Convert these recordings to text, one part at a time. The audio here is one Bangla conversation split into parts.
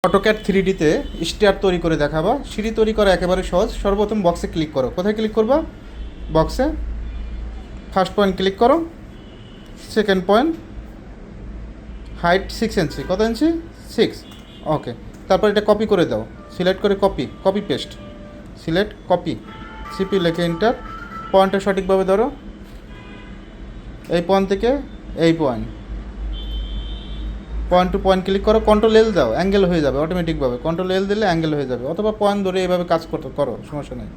অটোক্যাড 3Dতে স্টেয়ার তৈরি করে দেখাবা। সিঁড়ি তৈরি করা একেবারে সহজ। সর্বপ্রথম বক্সে ক্লিক করো। কোথায় ক্লিক করবা? বক্সে ফার্স্ট পয়েন্ট ক্লিক করো। সেকেন্ড পয়েন্ট হাইট 6 ইঞ্চি। কত ইঞ্চি? 6। ওকে, তারপর এটা কপি করে দাও। সিলেক্ট করে copy paste, select copy, CP লেখে এন্টার। পয়েন্টটা সঠিকভাবে ধরো। এই পয়েন্ট থেকে এই পয়েন্ট টু পয়েন্ট ক্লিক করো। কন্ট্রোল এল দাও, অ্যাঙ্গেল হয়ে যাবে অটোমেটিকভাবে। কন্ট্রোল এল দিলে অ্যাঙ্গেল হয়ে যাবে, অথবা পয়েন্ট ধরে এইভাবে কাজ করো, সমস্যা নেই।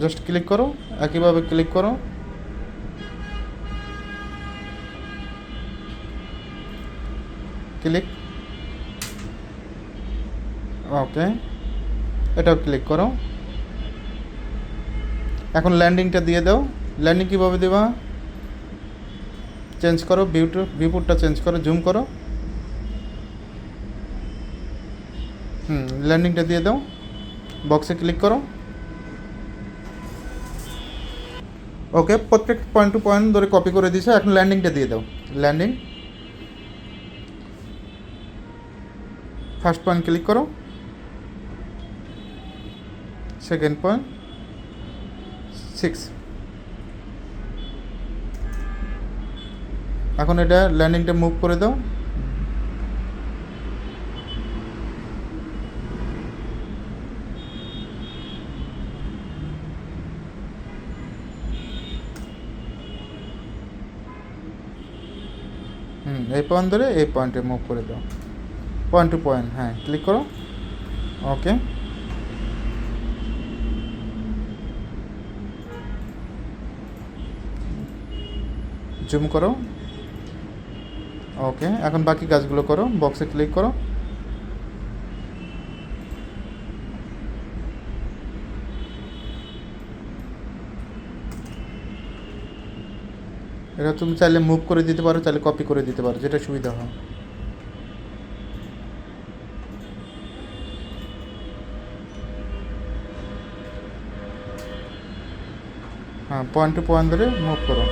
জাস্ট ক্লিক করো, একইভাবে ক্লিক করো। ক্লিক, ওকে, এটাও ক্লিক করো। এখন ল্যান্ডিংটা দিয়ে দাও। ল্যান্ডিং কীভাবে দেবা? চেঞ্জ করো, ভিউপুটটা চেঞ্জ করো, জুম করো। ল্যান্ডিংটা দিয়ে দাও। বক্সে ক্লিক করো। ওকে, প্রত্যেক পয়েন্ট টু পয়েন্ট ধরে কপি করে দিয়েছে। এখন ল্যান্ডিংটা দিয়ে দাও। ল্যান্ডিং ফার্স্ট পয়েন্ট ক্লিক করো। Second point 6। এখন এটা ল্যান্ডিংটা মুভ করে দাও। এই পয়েন্ট ধরে এই পয়েন্টে মুভ করে দাও। পয়েন্ট টু পয়েন্ট, হ্যাঁ, ক্লিক করো। ওকে, জুম করো। ওকে, এখন বাকি কাজগুলো করো। বক্সে ক্লিক করো। এটা তুমি চাইলে মুভ করে দিতে পারো, চাইলে কপি করে দিতে পারো, যেটা সুবিধা হয়। হ্যাঁ, পয়েন্ট টু পয়েন্ট ধরে মুভ করো।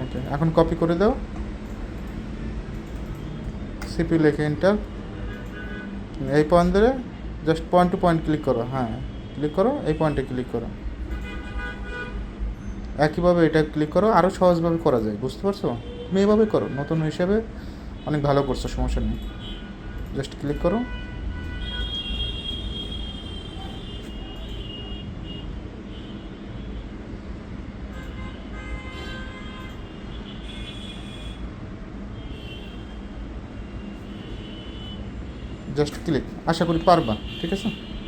ওকে, এখন কপি করে দাও। সিপি লেখে এন্টার। এই পয়েন্ট ধরে just point to point click করো। হ্যাঁ, ক্লিক করো, এই পয়েন্টে ক্লিক করো। একইভাবে এটা ক্লিক করো। আরও সহজভাবে করা যায়, বুঝতে পারছো? তুমি এইভাবে করো, নতুন হিসেবে অনেক ভালো করছো, সমস্যা নেই। জাস্ট ক্লিক করো। জাস্ট ক্লিক, আশা করি পারবা। ঠিক আছে।